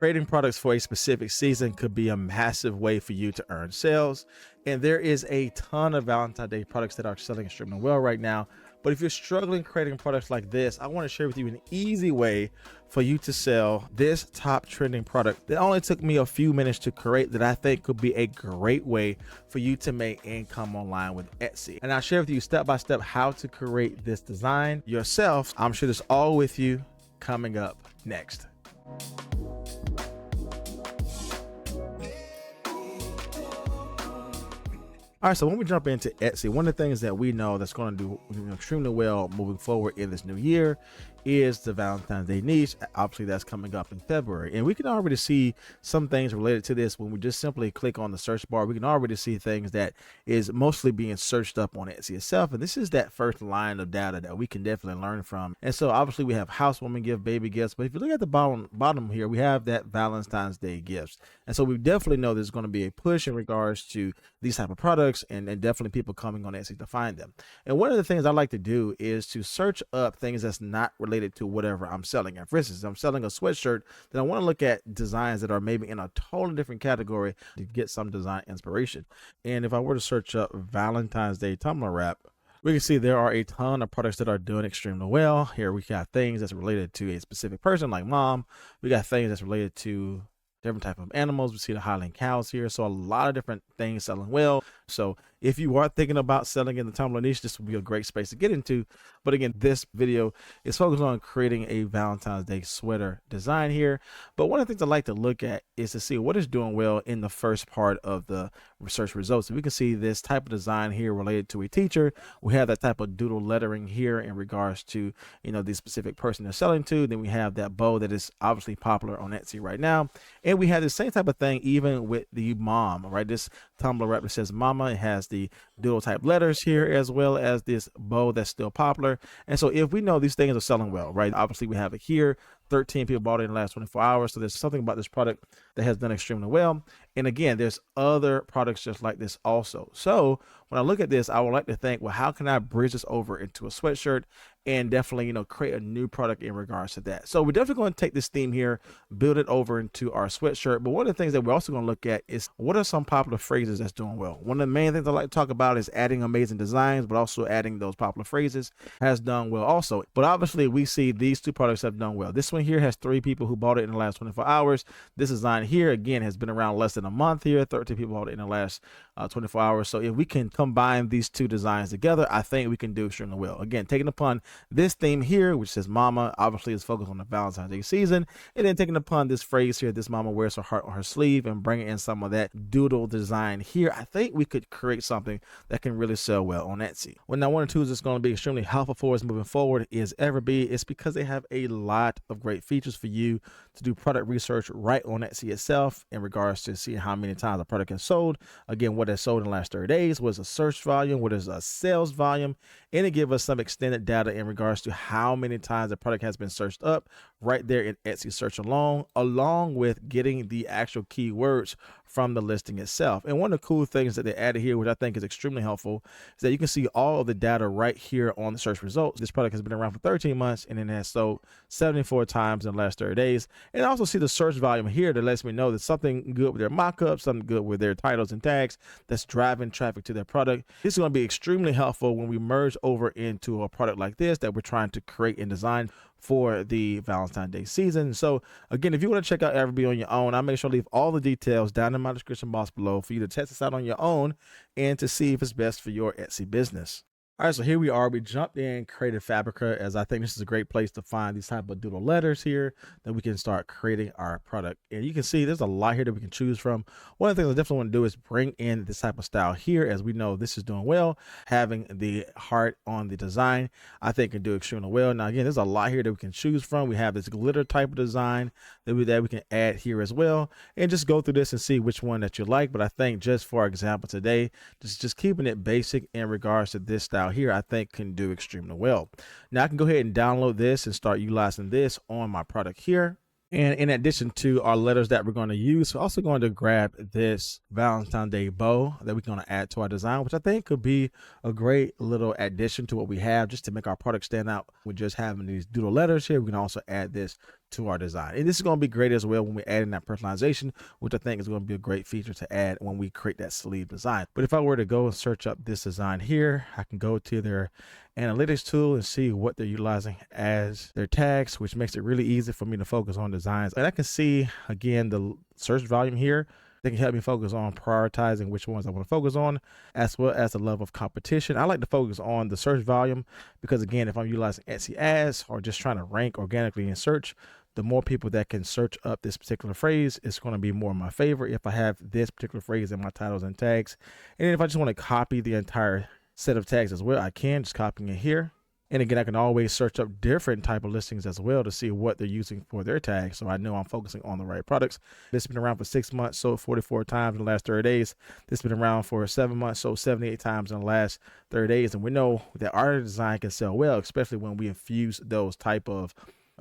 Creating products for a specific season could be a massive way for you to earn sales. And there is a ton of Valentine's Day products that are selling extremely well right now. But if you're struggling creating products like this, I want to share with you an easy way for you to sell this top trending product that only took me a few minutes to create, that I think could be a great way for you to make income online with Etsy. And I'll share with you step by step how to create this design yourself. I'm sure this all with you coming up next. All right, so when we jump into Etsy, one of the things that we know that's going to do extremely well moving forward in this new year is the Valentine's Day niche. Obviously, that's coming up in February. And we can already see some things related to this when we just simply click on the search bar. We can already see things that is mostly being searched up on Etsy itself. And this is that first line of data that we can definitely learn from. And so obviously we have housewarming gift, baby gifts. But if you look at the bottom here, we have that Valentine's Day gifts. And so we definitely know there's going to be a push in regards to these type of products, and definitely people coming on Etsy to find them. And one of the things I like to do is to search up things that's not related to whatever I'm selling. And for instance, I'm selling a sweatshirt, then I want to look at designs that are maybe in a totally different category to get some design inspiration. And if I were to search up Valentine's Day tumbler wrap, we can see there are a ton of products that are doing extremely well. Here we got things that's related to a specific person like mom. We got things that's related to different type of animals. We see the Highland cows here. So a lot of different things selling well. So if you are thinking about selling in the tumbler niche, this would be a great space to get into. But again, this video is focused on creating a Valentine's Day sweater design here. But one of the things I like to look at is to see what is doing well in the first part of the search results. So we can see this type of design here related to a teacher. We have that type of doodle lettering here in regards to, the specific person they're selling to. Then we have that bow that is obviously popular on Etsy right now. And we have the same type of thing even with the mom, right? This tumbler wrap that says mama. It has the doodle type letters here, as well as this bow that's still popular. And so if we know these things are selling well, right? Obviously we have it here. 13 people bought it in the last 24 hours. So there's something about this product that has done extremely well. And again, there's other products just like this also. So when I look at this, I would like to think, well, how can I bridge this over into a sweatshirt and definitely, create a new product in regards to that. So we're definitely going to take this theme here, build it over into our sweatshirt. But one of the things that we're also going to look at is what are some popular phrases that's doing well. One of the main things I like to talk about is adding amazing designs, but also adding those popular phrases has done well also. But obviously we see these two products have done well. This one here has 3 people who bought it in the last 24 hours. This design here, again, has been around less than a month here. 13 people bought it in the last 24 hours. So if we can combine these two designs together, I think we can do extremely well. Again, taking upon this theme here, which says mama, obviously is focused on the Valentine's Day season, and then taking upon this phrase here, this mama wears her heart on her sleeve, and bringing in some of that doodle design here, I think we could create something that can really sell well on Etsy. Well, now one of the tools that's going to be extremely helpful for us moving forward is EverBee. It's because they have a lot of great features for you to do product research right on Etsy itself in regards to seeing how many times a product has sold, again, what has sold in the last 30 days, what is a search volume, what is a sales volume, and it gives us some extended data in regards to how many times the product has been searched up right there in Etsy search along with getting the actual keywords from the listing itself. And one of the cool things that they added here, which I think is extremely helpful, is that you can see all of the data right here on the search results. This product has been around for 13 months and it has sold 74 times in the last 30 days. And I also see the search volume here that lets me know that something good with their mockups, something good with their titles and tags that's driving traffic to their product. This is going to be extremely helpful when we merge over into a product like this that we're trying to create and design for the Valentine's Day season. So again, if you want to check out EverBee on your own, I'll make sure to leave all the details down in my description box below for you to test this out on your own and to see if it's best for your Etsy business. All right, so here we are. We jumped in Creative Fabrica, as I think this is a great place to find these type of doodle letters here that we can start creating our product. And you can see there's a lot here that we can choose from. One of the things I definitely want to do is bring in this type of style here. As we know, this is doing well. Having the heart on the design, I think can do extremely well. Now, again, there's a lot here that we can choose from. We have this glitter type of design that we can add here as well. And just go through this and see which one that you like. But I think just for example today, just keeping it basic in regards to this style here, I think can do extremely well. Now I can go ahead and download this and start utilizing this on my product here. And in addition to our letters that we're going to use, we're also going to grab this Valentine's Day bow that we're going to add to our design, which I think could be a great little addition to what we have, just to make our product stand out. With just having these doodle letters here, we can also add this to our design. And this is going to be great as well when we add in that personalization, which I think is going to be a great feature to add when we create that sleeve design. But if I were to go and search up this design here, I can go to their analytics tool and see what they're utilizing as their tags, which makes it really easy for me to focus on designs. And I can see again the search volume here. They can help me focus on prioritizing which ones I want to focus on, as well as the level of competition. I like to focus on the search volume because, again, if I'm utilizing Etsy ads or just trying to rank organically in search, the more people that can search up this particular phrase is going to be more in my favor if I have this particular phrase in my titles and tags. And then if I just want to copy the entire set of tags as well, I can just copying it here. And again, I can always search up different type of listings as well to see what they're using for their tags, so I know I'm focusing on the right products. This has been around for 6 months, sold 44 times in the last 30 days. This has been around for 7 months, sold 78 times in the last 30 days. And we know that our design can sell well, especially when we infuse those type of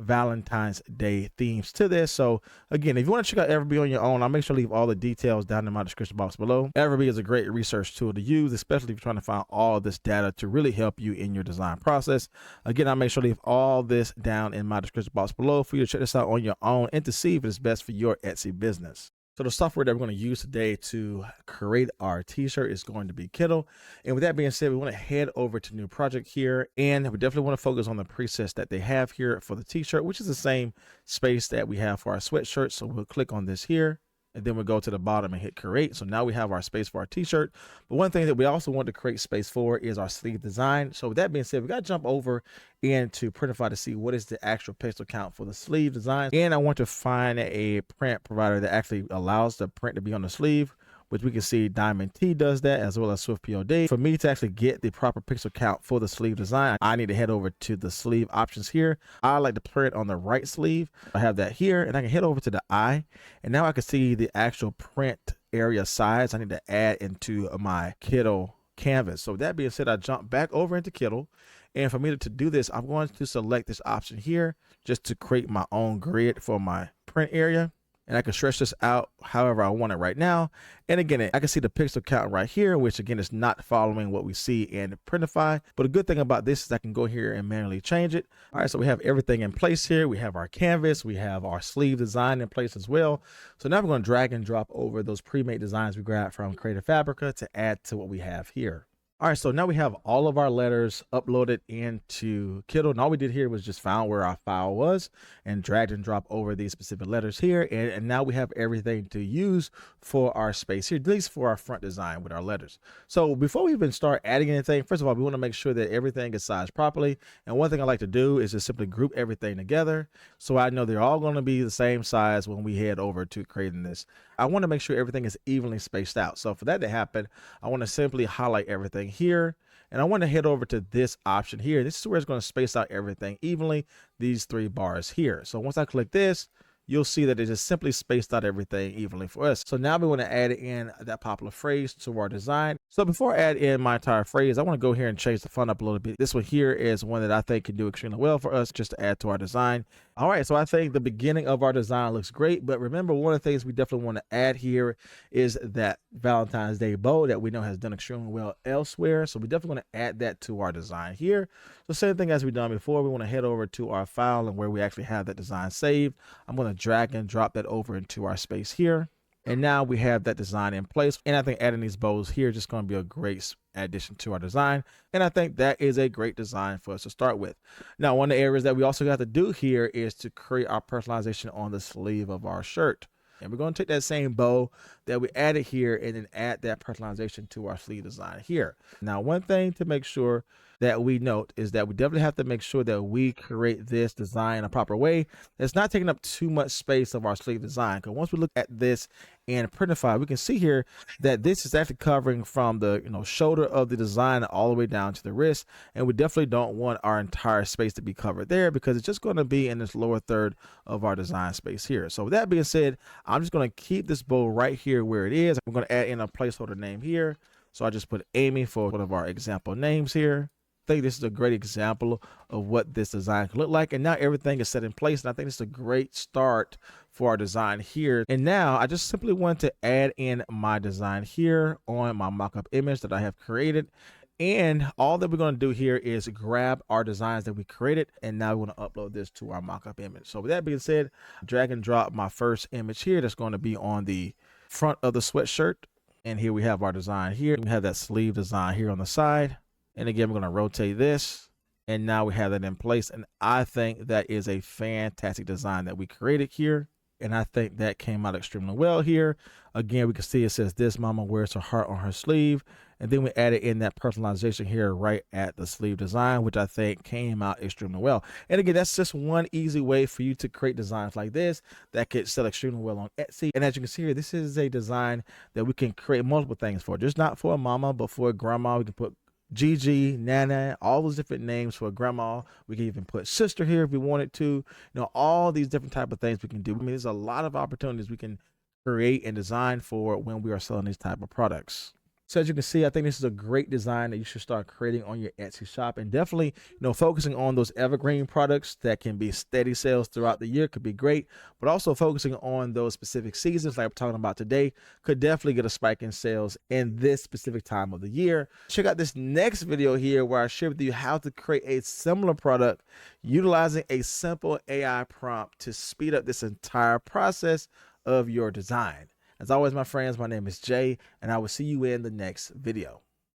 Valentine's Day themes to this. So again, if you want to check out EverBee on your own, I'll make sure to leave all the details down in my description box below. EverBee is a great research tool to use, especially if you're trying to find all this data to really help you in your design process. Again, I'll make sure to leave all this down in my description box below for you to check this out on your own and to see if it's best for your Etsy business. So the software that we're going to use today to create our t-shirt is going to be Kittl. And with that being said, we want to head over to new project here, and we definitely want to focus on the presets that they have here for the t-shirt, which is the same space that we have for our sweatshirt. So we'll click on this here, and then we'll go to the bottom and hit create. So now we have our space for our t-shirt. But one thing that we also want to create space for is our sleeve design. So with that being said, we got to jump over into Printify to see what is the actual pixel count for the sleeve design. And I want to find a print provider that actually allows the print to be on the sleeve, which we can see Diamond T does that, as well as Swift POD. For me to actually get the proper pixel count for the sleeve design, I need to head over to the sleeve options here. I like to print on the right sleeve. I have that here, and I can head over to the eye, and now I can see the actual print area size I need to add into my Kittl canvas. So with that being said, I jump back over into Kittl, and for me to do this, I'm going to select this option here just to create my own grid for my print area. And I can stretch this out however I want it right now. And again, I can see the pixel count right here, which again is not following what we see in Printify. But a good thing about this is I can go here and manually change it. All right, so we have everything in place here. We have our canvas, we have our sleeve design in place as well. So now we're going to drag and drop over those pre-made designs we grabbed from Creative Fabrica to add to what we have here. All right, so now we have all of our letters uploaded into Kittl, and all we did here was just found where our file was and dragged and dropped over these specific letters here, and now we have everything to use for our space here, at least for our front design with our letters. So before we even start adding anything, first of all, we want to make sure that everything is sized properly, and one thing I like to do is just simply group everything together so I know they're all going to be the same size when we head over to creating this. I want to make sure everything is evenly spaced out. So for that to happen, I want to simply highlight everything here, and I want to head over to this option here. This is where it's going to space out everything evenly, these 3 bars here. So once I click this, you'll see that it just simply spaced out everything evenly for us. So now we want to add in that popular phrase to our design. So before I add in my entire phrase, I want to go here and change the font up a little bit. This one here is one that I think can do extremely well for us just to add to our design. All right, so I think the beginning of our design looks great, but remember, one of the things we definitely want to add here is that Valentine's Day bow that we know has done extremely well elsewhere. So we definitely want to add that to our design here. So same thing as we've done before, we want to head over to our file and where we actually have that design saved. I'm going to drag and drop that over into our space here. And now we have that design in place. And I think adding these bows here is just going to be a great addition to our design. And I think that is a great design for us to start with. Now, one of the areas that we also got to do here is to create our personalization on the sleeve of our shirt. And we're going to take that same bow that we added here and then add that personalization to our sleeve design here. Now, one thing to make sure that we note is that we definitely have to make sure that we create this design a proper way. It's not taking up too much space of our sleeve design, because once we look at this and Printify, we can see here that this is actually covering from the shoulder of the design all the way down to the wrist, and we definitely don't want our entire space to be covered there because it's just going to be in this lower third of our design space here. So with that being said, I'm just going to keep this bow right here where it is. I'm going to add in a placeholder name here. So I just put Amy for one of our example names here. think this is a great example of what this design can look like. And now everything is set in place. And I think this is a great start for our design here. And now I just simply want to add in my design here on my mockup image that I have created. And all that we're going to do here is grab our designs that we created, and now we want to upload this to our mockup image. So with that being said, drag and drop my first image here that's going to be on the front of the sweatshirt. And here we have our design here. We have that sleeve design here on the side. And again, we're going to rotate this. And now we have that in place. And I think that is a fantastic design that we created here. And I think that came out extremely well here. Again, we can see it says this mama wears her heart on her sleeve. And then we added in that personalization here right at the sleeve design, which I think came out extremely well. And again, that's just one easy way for you to create designs like this that could sell extremely well on Etsy. And as you can see here, this is a design that we can create multiple things for. Just not for a mama, but for a grandma. We can put Gigi, Nana, all those different names for grandma. We can even put sister here if we wanted to. You know, all these different type of things we can do. I mean, there's a lot of opportunities we can create and design for when we are selling these type of products. So as you can see, I think this is a great design that you should start creating on your Etsy shop, and definitely, you know, focusing on those evergreen products that can be steady sales throughout the year could be great, but also focusing on those specific seasons like I'm talking about today could definitely get a spike in sales in this specific time of the year. Check out this next video here where I share with you how to create a similar product utilizing a simple AI prompt to speed up this entire process of your design. As always, my friends, my name is Jay, and I will see you in the next video.